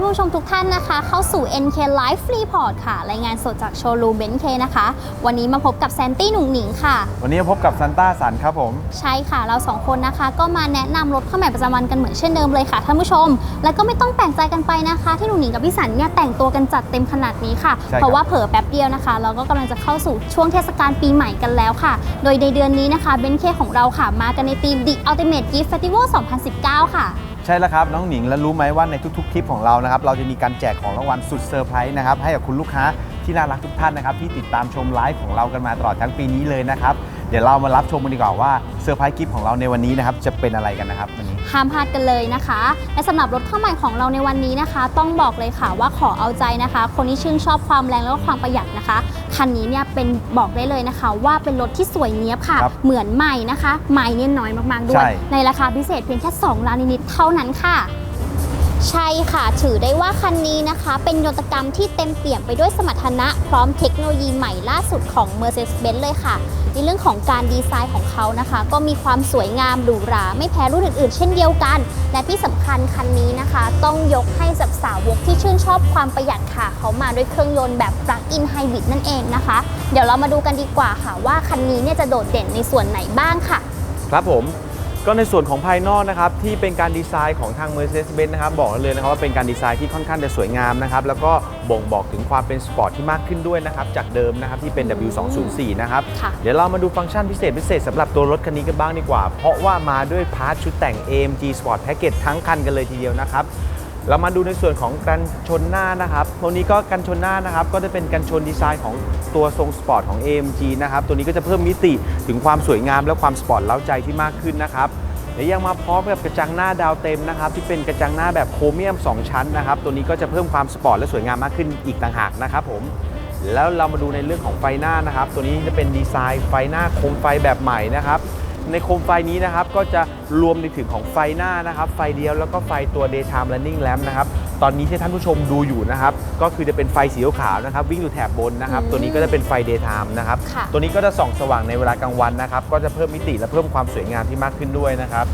ผู้ชมทุกท่านนะคะเข้าสู่ NK Live Report ค่ะรายงานสดจากโชว์รูมเบนซ์เคนะคะวันนี้มาพบกับแซนตี้หนุ่งหนิงค่ะวันนี้พบกับซันต้าสันครับผมใช่ค่ะเรา2คนนะคะก็มาแนะนำรถเข้าใหม่ประจำวันกันเหมือนเช่นเดิมเลยค่ะท่านผู้ชมแล้วก็ไม่ต้องแปลกใจกันไปนะคะที่หนุ่งหนิงกับพี่สันเนี่ยแต่งตัวกันจัดเต็มขนาดนี้ค่ะเพราะว่าเผลอแป๊บเดียวนะคะเราก็กำลังจะเข้าสู่ช่วงเทศกาลปีใหม่กันแล้วค่ะโดยในเดือนนี้นะคะเบนซ์เคของเราค่ะมากันในธีม The Ultimate Gift Festival 2019 ค่ะใช่แล้วครับน้องหนิงและรู้ไหมว่าในทุกๆคลิปของเรานะครับเราจะมีการแจกของรางวัลสุดเซอร์ไพรส์นะครับให้กับคุณลูกค้าที่น่ารักทุกท่านนะครับที่ติดตามชมไลฟ์ของเรากันมาตลอดทั้งปีนี้เลยนะครับเดี๋ยวเรามารับชมกันดีกว่าว่าเซอร์ไพรส์กิฟต์ของเราในวันนี้นะครับจะเป็นอะไรกันนะครับวันนี้ห้ามพลาดกันเลยนะคะและสำหรับรถเข้าใหม่ของเราในวันนี้นะคะต้องบอกเลยค่ะว่าขอเอาใจนะคะคนที่ชื่นชอบความแรงแล้วก็ความประหยัดนะคะคันนี้เนี่ยเป็นบอกได้เลยนะคะว่าเป็นรถที่สวยเนี้ยบค่ะเหมือนใหม่นะคะใหม่เนี่ยน้อยมากๆด้วยในราคาพิเศษเพียงแค่2 ล้านนิดๆเท่านั้นค่ะใช่ค่ะถือได้ว่าคันนี้นะคะเป็นนวัตกรรมที่เต็มเปี่ยมไปด้วยสมรรถนะพร้อมเทคโนโลยีใหม่ล่าสุดของ Mercedes-Benz เลยค่ะในเรื่องของการดีไซน์ของเขานะคะก็มีความสวยงามหรูหราไม่แพ้รุ่นอื่นๆเช่นเดียวกันและที่สำคัญคันนี้นะคะต้องยกให้สาวกที่ชื่นชอบความประหยัดค่ะเขามาด้วยเครื่องยนต์แบบ Plug-in Hybrid นั่นเองนะคะเดี๋ยวเรามาดูกันดีกว่าค่ะว่าคันนี้เนี่ยจะโดดเด่นในส่วนไหนบ้างค่ะครับผมก็ในส่วนของภายนอกนะครับที่เป็นการดีไซน์ของทาง Mercedes-Benz นะครับบอกเลยนะครับว่าเป็นการดีไซน์ที่ค่อนข้างจะสวยงามนะครับแล้วก็บ่งบอกถึงความเป็นสปอร์ตที่มากขึ้นด้วยนะครับจากเดิมนะครับที่เป็น W204 นะครับเดี๋ยวเรามาดูฟังก์ชันพิเศษสำหรับตัวรถคันนี้กันบ้างดีกว่าเพราะว่ามาด้วยพาร์ทชุดแต่ง AMG Sport Package ทั้งคันกันเลยทีเดียวนะครับเรามาดูในส่วนของกันชนหน้านะครับตัวนี้ก็กันชนหน้านะครับก็จะเป็นกันชนดีไซน์ของตัวทรงสปอร์ตของ AMG นะครับตัวนี้ก็จะเพิ่มมิติถึงความสวยงามและความสปอร์ตเร้าใจที่มากขึ้นนะครับและยังมาพร้อมกับกระจังหน้าดาวเต็มนะครับที่เป็นกระจังหน้าแบบโครเมียม2ชั้นนะครับตัวนี้ก็จะเพิ่มความสปอร์ตและสวยงามมากขึ้นอีกต่างหากนะครับผมแล้วเรามาดูในเรื่องของไฟหน้านะครับตัวนี้จะเป็นดีไซน์ไฟหน้าโคมไฟแบบใหม่นะครับในโคมไฟนี้นะครับก็จะรวมในถึงของไฟหน้านะครับไฟเดียวแล้วก็ไฟตัว Daytime Running Lamp นะครับตอนนี้ที่ท่านผู้ชมดูอยู่นะครับก็คือจะเป็นไฟสีขาวนะครับวิ่งอยู่แถบบนนะครับตัวนี้ก็จะเป็นไฟ Daytime นะครับตัวนี้ก็จะส่องสว่างในเวลากลางวันนะครับก็จะเพิ่มมิติและเพิ่มความสวยงามที่มากขึ้นด้วยนะครั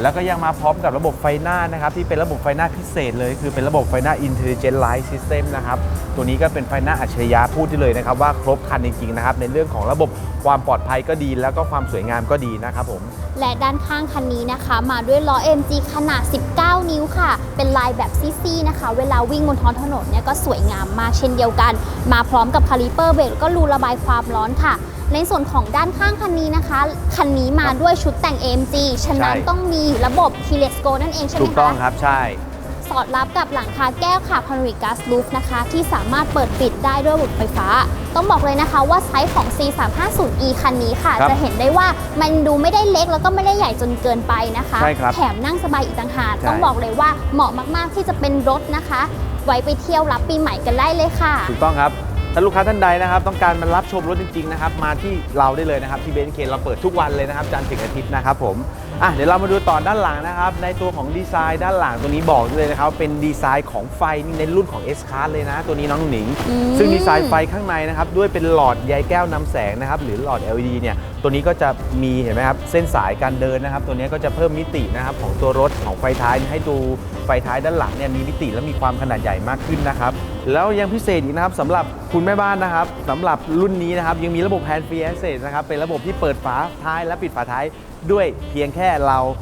บแล้วก็ยังมาพร้อมกับระบบไฟหน้านะครับที่เป็นระบบไฟหน้าพิเศษเลยคือเป็นระบบไฟหน้า Intelligent Light System นะครับตัวนี้ก็เป็นไฟหน้าอัจฉริยะพูดได้เลยนะครับว่าครบครันจริงๆนะครับในเรื่องของระบบความปลอดภัยก็ดีแล้วก็ความสวยงามก็ดีนะครับผมและด้านข้างคันนี้นะคะมาด้วยล้อ AMG ขนาด 19 นิ้วค่ะเป็นลายแบบซี่ๆนะคะเวลาวิ่งบนท้องถนนเนี่ยก็สวยงามมากเช่นเดียวกันมาพร้อมกับคาลิเปอร์เบรกก็รูระบายความร้อนค่ะในส่วนของด้านข้างคันนี้นะคะคันนี้มาด้วยชุดแต่ง AMG ฉะนั้นต้องมีระบบ Keyless Go นั่นเองใช่ไหมคะถูกต้องครับใช่สอดรับกับหลังคาแก้วค่ะ Panoramic Glass Roof นะคะที่สามารถเปิดปิดได้ด้วยระบบไฟฟ้าต้องบอกเลยนะคะว่าไซส์ของ C350e คันนี้ค่ะจะเห็นได้ว่ามันดูไม่ได้เล็กแล้วก็ไม่ได้ใหญ่จนเกินไปนะคะแถมนั่งสบายอีกต่างหากต้องบอกเลยว่าเหมาะมากๆที่จะเป็นรถนะคะไว้ไปเที่ยวรับปีใหม่กันได้เลยค่ะถูกต้องครับถ้าลูกค้าท่านใดนะครับต้องการมารับชมรถจริงๆนะครับมาที่เราได้เลยนะครับที่เบนซ์เคเราเปิดทุกวันเลยนะครับจันทร์ถึงอาทิตย์นะครับผมเดี๋ยวเรามาดูต่อด้านหลังนะครับในตัวของดีไซน์ด้านหลังตัวนี้บอกเลยนะครับเป็นดีไซน์ของไฟในรุ่นของ S-Class เลยนะตัวนี้น้องหนิงซึ่งดีไซน์ไฟข้างในนะครับด้วยเป็นหลอดใยแก้วนำแสงนะครับหรือหลอด LED เนี่ยตัวนี้ก็จะมีเห็นไหมครับเส้นสายการเดินนะครับตัวนี้ก็จะเพิ่มมิตินะครับของตัวรถของไฟท้ายให้ดูไฟท้ายด้านหลังเนี่ยมีมิติและมีความขนาดใหญ่มากขึ้นนะครับแล้วยังพิเศษอีกนะครับสำหรับคุณแม่บ้านนะครับสำหรับรุ่นนี้นะครับยังมีระบบ Hand Free Access นะครับเป็นระบบที่เปิดฝาท้ายและปิดฝาท้ายด้วยเพียงแค่เรา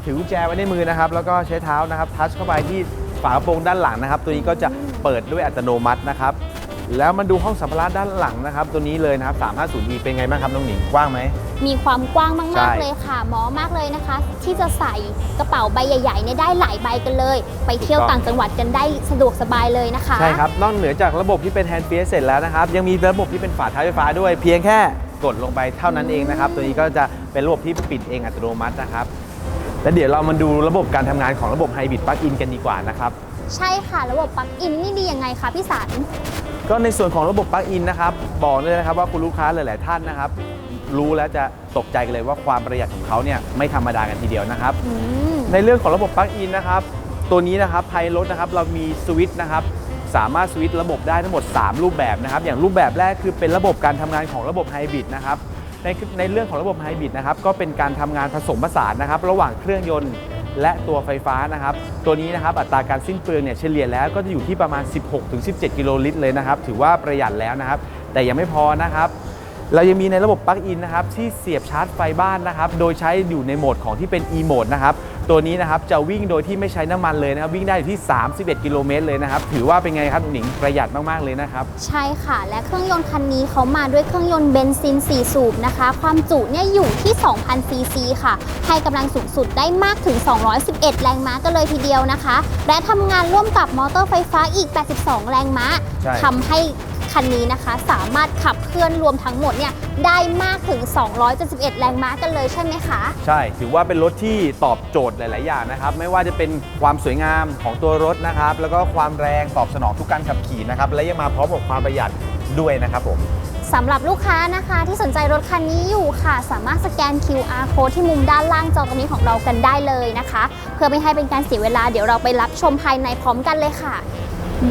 ถือกุญแจไว้ในมือนะครับแล้วก็ใช้เท้านะครับทัชเข้าไปที่ฝากระโปรงด้านหลังนะครับตัวนี้ก็จะเปิดด้วยอัตโนมัตินะครับแล้วมาดูห้องสัมภาระด้านหลังนะครับตัวนี้เลยนะครับ 350e เป็นไงบ้างครับน้องหนิงกว้างไหมมีความกว้างมากๆเลยค่ะเหมาะมากเลยนะคะที่จะใส่กระเป๋าใบใหญ่ๆเนี่ยได้หลายใบกันเลยไปเที่ยวต่างจังหวัดกันได้สะดวกสบายเลยนะคะใช่ครับนอกเหนือจากระบบที่เป็น Hand Free เสร็จแล้วนะครับยังมีระบบที่เป็นฝาท้ายไฟฟ้าด้วยเพียงแค่กดลงไปเท่านั้นเองนะครับตัวนี้ก็จะเป็นระบบที่ปิดเองอัตโนมัตินะครับและเดี๋ยวเรามาดูระบบการทำงานของระบบ Hybrid Plug-in กันดีกว่านะครับใช่ค่ะระบบ Plug-in นี่ดียังไงคะพี่สันก็ในส่วนของระบบ Plug-in นะครับบอกเลยนะครับว่าคุณลูกค้าหลายๆท่านนะครับรู้แล้วจะตกใจกันเลยว่าความประหยัดของเขาเนี่ยไม่ธรรมดากันทีเดียวนะครับในเรื่องของระบบ Plug-in นะครับตัวนี้นะครับภายในรถนะครับเรามีสวิตช์นะครับสามารถสวิตช์ระบบได้ทั้งหมด3รูปแบบนะครับอย่างรูปแบบแรกคือเป็นระบบการทำงานของระบบไฮบริดนะครับในเรื่องของระบบไฮบริดนะครับก็เป็นการทำงานผสมผสานนะครับระหว่างเครื่องยนต์ และตัวไฟฟ้านะครับตัวนี้นะครับอัตราการสิ้นเปลืองเนี่ยเฉลี่ยแล้วก็จะอยู่ที่ประมาณ 16-17 กิโลลิตรเลยนะครับถือว่าประหยัดแล้วนะครับแต่ยังไม่พอนะครับเรายังมีในระบบปลั๊กอินนะครับที่เสียบชาร์จไฟบ้านนะครับโดยใช้อยู่ในโหมดของที่เป็น e โหมดนะครับตัวนี้นะครับจะวิ่งโดยที่ไม่ใช้น้ำมันเลยนะครับวิ่งได้อยู่ที่31 กิโลเมตรเลยนะครับถือว่าเป็นไงครับหนิงประหยัดมากๆเลยนะครับใช่ค่ะและเครื่องยนต์คันนี้เขามาด้วยเครื่องยนต์เบนซิน4สูบนะคะความจุเนี่ยอยู่ที่ 2,000 ซีซีค่ะให้กำลังสูงสุดได้มากถึง211แรงม้ากันเลยทีเดียวนะคะและทำงานร่วมกับมอเตอร์ไฟฟ้าอีก82แรงม้าทำให้คันนี้นะคะสามารถขับเคลื่อนรวมทั้งหมดเนี่ยได้มากถึง271แรงม้ากันเลยใช่ไหมคะใช่ถือว่าเป็นรถที่ตอบโจทย์หลายๆอย่างนะครับไม่ว่าจะเป็นความสวยงามของตัวรถนะครับแล้วก็ความแรงตอบสนองทุกการขับขี่นะครับและยังมาพร้อมกับความประหยัดด้วยนะครับผมสำหรับลูกค้านะคะที่สนใจรถคันนี้อยู่ค่ะสามารถสแกน QR code ที่มุมด้านล่างจอตรงนี้ของเรากันได้เลยนะคะเพื่อไม่ให้เป็นการเสียเวลาเดี๋ยวเราไปรับชมภายในพร้อมกันเลยค่ะ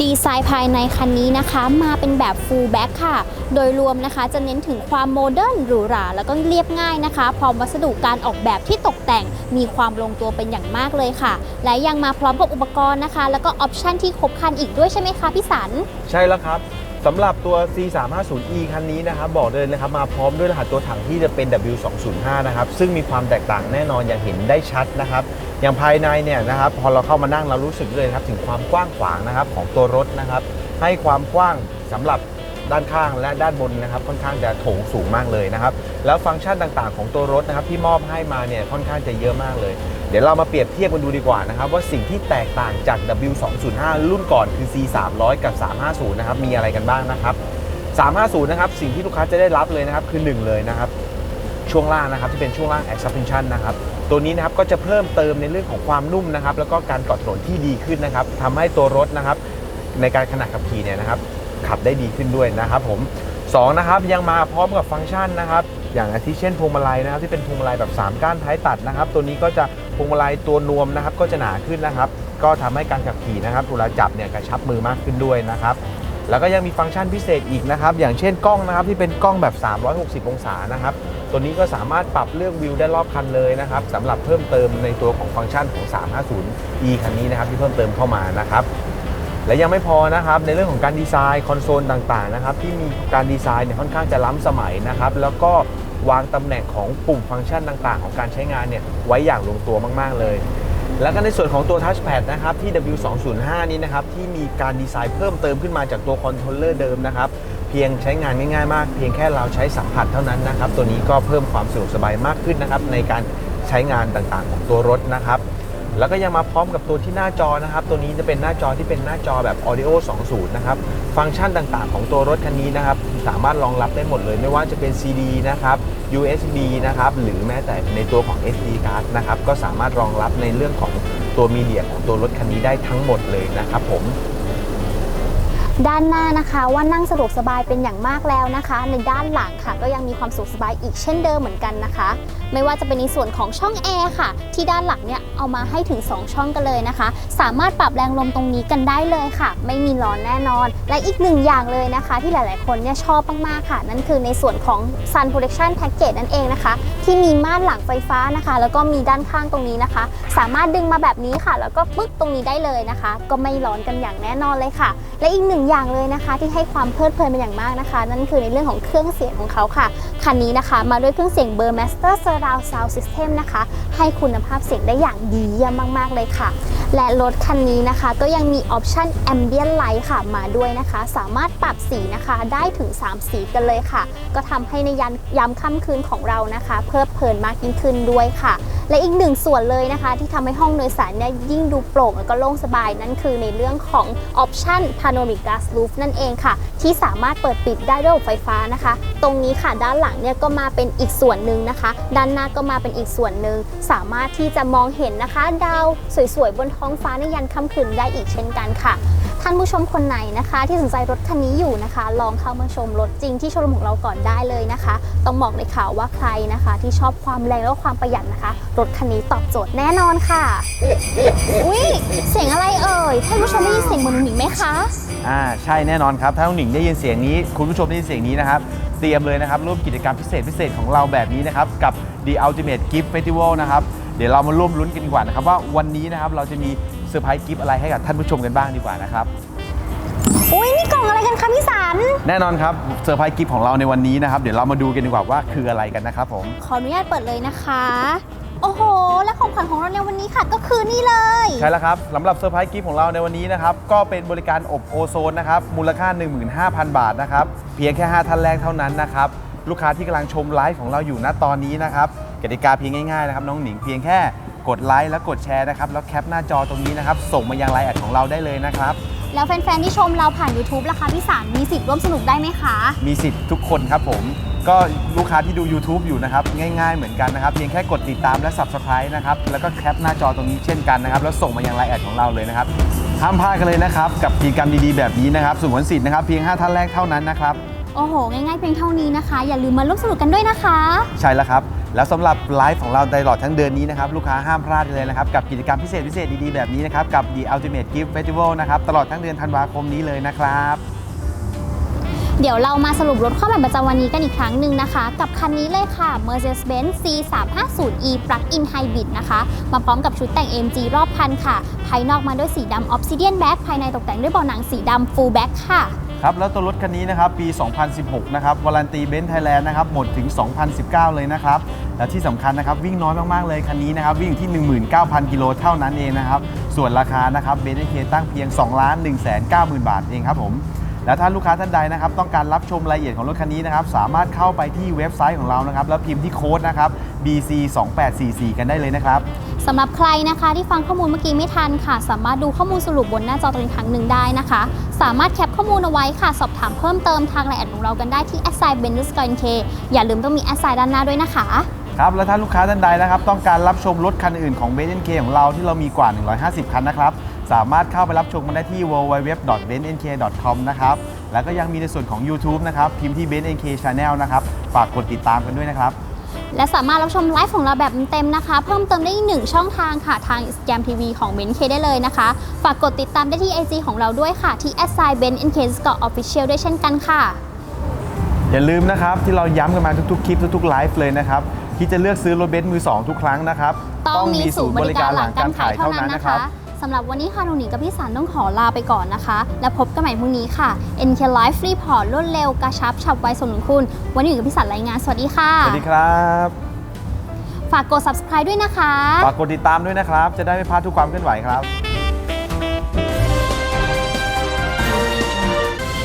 ดีไซน์ภายในคันนี้นะคะมาเป็นแบบ full back ค่ะโดยรวมนะคะจะเน้นถึงความโมเดิร์นหรูหราแล้วก็เรียบง่ายนะคะพร้อมวัสดุการออกแบบที่ตกแต่งมีความลงตัวเป็นอย่างมากเลยค่ะและยังมาพร้อมกับอุปกรณ์นะคะแล้วก็ออปชันที่ครบครันอีกด้วยใช่ไหมคะพี่สันใช่แล้วครับสำหรับตัว C350e คันนี้นะครับบอกเลยนะครับมาพร้อมด้วยรหัสตัวถังที่จะเป็น W205 นะครับซึ่งมีความแตกต่างแน่นอนอย่างเห็นได้ชัดนะครับอย่างภายในเนี่ยนะครับพอเราเข้ามานั่งเรารู้สึกเลยครับถึงความกว้างขวางนะครับของตัวรถนะครับให้ความกว้างสำหรับด้านข้างและด้านบนนะครับค่อนข้างจะโถงสูงมากเลยนะครับแล้วฟังก์ชันต่างๆของตัวรถนะครับที่มอบให้มาเนี่ยค่อนข้างจะเยอะมากเลยเดี๋ยวเรามาเปรียบเทียบกันดูดีกว่านะครับว่าสิ่งที่แตกต่างจาก W205 รุ่นก่อนคือ C300 กับ 350 นะครับมีอะไรกันบ้างนะครับ350 นะครับสิ่งที่ลูกค้าจะได้รับเลยนะครับคือ1เลยนะครับช่วงล่างนะครับที่เป็นช่วงล่าง Air Suspension นะครับตัวนี้นะครับก็จะเพิ่มเติมในเรื่องของความนุ่มนะครับแล้วก็การเกาะถนนที่ดีขึ้นนะครับทำให้ตัวรถนะครับในการขณะขับขี่เนี่ยนะครับขับได้ดีขึ้นด้วยนะครับผม2นะครับยังมาพร้อมกับฟังก์ชันนะครับอย่างอาทิเช่นพวงมาลัยนะครับที่เป็นพวงมาลัยแบบ3ก้านท้ายตัดนะครับตัวนี้ก็จะพวงมาลัยตัวนวมนะครับก็จะหนาขึ้นนะครับก็ทำให้การขับขี่นะครับเวลาจับเนี่ยกระชับมือมากขึ้นด้วยนะครับแล้วก็ยังมีฟังก์ชันพิเศษอีกนะครับอย่างเช่นกล้องนะครับที่เป็นกล้องแบบ360องศานะครับตัวนี้ก็สามารถปรับเลือกวิวได้รอบคันเลยนะครับสำหรับเพิ่มเติมในตัวของฟังก์ชันของ 350e คันนี้นะครับที่เพิ่มเติมเข้ามานะครับและยังไม่พอนะครับในเรื่องของการดีไซน์คอนโซลต่างๆนะครับที่มีการดีไซน์เนี่ยค่อนข้างจะล้ำสมัยนะครับแล้วก็วางตำแหน่งของปุ่มฟังก์ชันต่างๆของการใช้งานเนี่ยไว้อย่างลงตัวมากๆเลยแล้วก็ในส่วนของตัว Touchpad นะครับที่ W205 นี้นะครับที่มีการดีไซน์เพิ่มเติมขึ้นมาจากตัวคอนโทรลเลอร์เดิมนะครับเพียงใช้งานง่ายๆมากเพียงแค่เราใช้สัมผัสเท่านั้นนะครับตัวนี้ก็เพิ่มความสะดวกสบายมากขึ้นนะครับในการใช้งานต่างๆของตัวรถนะครับแล้วก็ยังมาพร้อมกับตัวที่หน้าจอนะครับตัวนี้จะเป็นหน้าจอที่เป็นหน้าจอแบบ Audio 2.0 นะครับฟังก์ชันต่างๆของตัวรถคันนี้นะครับสามารถรองรับได้หมดเลยไม่ว่าจะเป็น CD นะครับ USB นะครับหรือแม้แต่ในตัวของ SD card นะครับก็สามารถรองรับในเรื่องของตัวมีเดียของตัวรถคันนี้ได้ทั้งหมดเลยนะครับผมด้านหน้านะคะว่านั่งสะดวกสบายเป็นอย่างมากแล้วนะคะในด้านหลังค่ะก็ยังมีความสะดวกสบายอีกเช่นเดิมเหมือนกันนะคะไม่ว่าจะเป็นในส่วนของช่องแอร์ค่ะที่ด้านหลังเนี่ยเอามาให้ถึง2ช่องกันเลยนะคะสามารถปรับแรงลมตรงนี้กันได้เลยค่ะไม่มีร้อนแน่นอนและอีกหนึ่งอย่างเลยนะคะที่หลายๆคนเนี่ยชอบมากๆค่ะนั่นคือในส่วนของ Sun Protection Package นั่นเองนะคะที่มีม่านหลังไฟฟ้านะคะแล้วก็มีด้านข้างตรงนี้นะคะสามารถดึงมาแบบนี้ค่ะแล้วก็ปึ๊กตรงนี้ได้เลยนะคะก็ไม่ร้อนกันอย่างแน่นอนเลยค่ะและอีกหนึ่งอย่างเลยนะคะที่ให้ความเพลิดเพลินเป็นอย่างมากนะคะนั่นคือในเรื่องของเครื่องเสียงของเขาค่ะคันนี้นะคะมาด้วยเครื่องเสียง Burmester Surround Sound System นะคะให้คุณภาพเสียงได้อย่างดีเยี่ยมมากๆเลยค่ะและรถคันนี้นะคะก็ยังมีออปชัน Ambient Light ค่ะมาด้วยนะคะสามารถปรับสีนะคะได้ถึง3สีกันเลยค่ะก็ทำให้ในยามค่ำคืนของเรานะคะเพลิดเพลินมากยิ่งขึ้นด้วยค่ะและอีกหนึ่งส่วนเลยนะคะที่ทำให้ห้องโดยสารเนี่ยยิ่งดูโปร่งแล้วก็โล่งสบายนั่นคือในเรื่องของออปชัน Panoramic Glass Roof นั่นเองค่ะที่สามารถเปิดปิดได้ด้วยระบบไฟฟ้านะคะตรงนี้ค่ะด้านหลังเนี่ยก็มาเป็นอีกส่วนหนึ่งนะคะด้านหน้าก็มาเป็นอีกส่วนหนึ่งสามารถที่จะมองเห็นนะคะดาวสวยๆบนท้องฟ้าในยันค่ำคืนได้อีกเช่นกันค่ะท่านผู้ชมคนไหนนะคะที่สนใจรถคันนี้อยู่นะคะลองเข้ามาชมรถจริงที่โชว์รูมของเราก่อนได้เลยนะคะต้องบอกเลยค่ะว่าใครนะคะที่ชอบความแรงและความประหยัดนะคะรถคันนี้ตอบโจทย์แน่นอนค่ะอุ๊ยเสียงอะไรเอ่ยท่านผู้ชมได้ยินเสียงเหมือนหนิงไหมคะใช่แน่นอนครับถ้าน้องหนิงได้ยินเสียงนี้คุณผู้ชมได้ยินเสียงนี้นะครับเตรียมเลยนะครับร่วมกิจกรรมพิเศษของเราแบบนี้นะครับกับ The Ultimate Gift Festival นะครับ เดี๋ยวเรามาร่วมลุ้นกันดีกว่านะครับว่าวันนี้นะครับเราจะมีเซอร์ไพรส์กิฟต์อะไรให้กับท่านผู้ชมกันบ้างดีกว่านะครับอุ้ยนี่กล่องอะไรกันคะพี่สันแน่นอนครับเซอร์ไพรส์กิฟต์ของเราในวันนี้นะครับเดี๋ยวเรามาดูกันดีกว่าว่าคืออะไรกันนะครับผมขออนุญาตเปิดเลยนะคะโอ้โหและของขวัญของเราในวันนี้ค่ะก็คือนี่เลยใช่แล้วครับสำหรับเซอร์ไพรส์กิฟต์ของเราในวันนี้นะครับก็เป็นบริการอบโอโซนนะครับมูลค่า 15,000 บาทนะครับเพียงแค่5ท่านแรกเท่านั้นนะครับลูกค้าที่กำลังชมไลฟ์ของเราอยู่ณตอนนี้นะครับกติกาเพียงง่ายๆนะครับน้องหนิงเพียงแค่กดไลค์และกดแชร์นะครับแล้วแคปหน้าจอตรงนี้นะครับส่งมายังไลน์แอดของเราได้เลยนะครับแล้วแฟนๆที่ชมเราผ่าน YouTube ล่ะคะพี่สันมีสิทธิ์ร่วมสนุกได้ไหมคะมีสิทธิ์ทุกคนครับผมก็ลูกค้าที่ดู YouTube อยู่นะครับง่ายๆเหมือนกันนะครับเพียงแค่กดติดตามและ Subscribe นะครับแล้วก็แคปหน้าจอตรงนี้เช่นกันนะครับแล้วส่งมายังไลน์แอดของเราเลยนะครับห้ามพลาดกันเลยนะครับกับกิจกรรมดีๆแบบนี้นะครับสงวนสิทธิ์นะครับเพียง5ท่านแรกเท่านั้นนะครับโอ้โหง่ายๆเพียงเท่านี้นะคะอย่าลืมมาร่วมสนุกกันด้วยนะคะใช่แล้วครับแล้วสำหรับไลฟ์ของเราตลอดทั้งเดือนนี้นะครับลูกค้าห้ามพลาดเลยนะครับกับกิจกรรมพิเศษดีๆแบบนี้นะครับกับ The Ultimate Gift Festival นะครับตลอดทั้งเดือนธันวาคมนี้เลยนะครับเดี๋ยวเรามาสรุปรถข้อใหม่ประจำวันนี้กันอีกครั้งหนึ่งนะคะกับคันนี้เลยค่ะ Mercedes-Benz C350e Plug-in Hybrid นะคะมาพร้อมกับชุดแต่ง AMG รอบคันค่ะภายนอกมาด้วยสีดำ Obsidian Black ภายในตกแต่งด้วยเบาะหนังสีดำ Full Black ค่ะครับแล้วตัวรถคันนี้นะครับปี 2016 นะครับ Warranty Benz Thailand นะครับหมดถึง 2019 เลยนะครับและที่สำคัญนะครับวิ่งน้อยมากๆเลยคันนี้นะครับวิ่งที่ 19,000 กิโลเท่านั้นเองนะครับส่วนราคานะครับ Benz NK ตั้งเพียง 2,190,000 บาทเองครับผมและถ้าลูกค้าท่านใดนะครับต้องการรับชมรายละเอียดของรถคันนี้นะครับสามารถเข้าไปที่เว็บไซต์ของเรานะครับแล้วพิมพ์ที่โค้ดนะครับ BC2844 กันได้เลยนะครับสำหรับใครนะคะที่ฟังข้อมูลเมื่อกี้ไม่ทันค่ะสามารถดูข้อมูลสรุปบนหน้าจอตรงนี้ครั้งหนึ่งได้นะคะสามารถแคปข้อมูลเอาไว้ค่ะสอบถามเพิ่มเติมทางไลน์แอดของเรากันได้ที่ @Burmester อย่าลืมต้องมี @ ด้านหน้าด้วยนะคะครับและถ้าลูกค้าท่านใดนะครับต้องการรับชมรถคันอื่นของ Benz NK ของเราที่เรามีกว่า150คันนะครับสามารถเข้าไปรับชมกันได้ที่ www.benzNK.com นะครับแล้วก็ยังมีในส่วนของ YouTube นะครับพิมพ์ที่ Benz NK Channel นะครับฝากกดติดตามกันด้วยนะครับและสามารถรับชมไลฟ์ของเราแบบเต็มนะคะเพิ่มเติมได้อีก1ช่องทางค่ะทาง Instagram TV ของ Benz NK ได้เลยนะคะฝากกดติดตามได้ที่ IG ของเราด้วยค่ะที่ @BenzNK_Official ด้วยเช่นกันค่ะอย่าลืมนะครับที่เราย้ำกันมาทุกๆคลิปทุกๆไลฟ์เลยนะครับที่จะเลือกซื้อรถเบนซ์มือ2ทุกครั้งนะครับต้องมีศูนย์บริการหลังการขายเท่านั้นนะคะสำหรับวันนี้ค่ะหนูหนิงกับพี่สันต้องขอลาไปก่อนนะคะแล้วพบกันใหม่พรุ่งนี้ค่ะ NK Live Report รวดเร็วกระชับฉับไวส่งถึงคุณวันนี้หนูกับพี่สันรายงานสวัสดีค่ะสวัสดีครับฝากกด subscribe ด้วยนะคะฝากกดติดตามด้วยนะครับจะได้ไม่พลาดทุกความเคลื่อนไหวครับ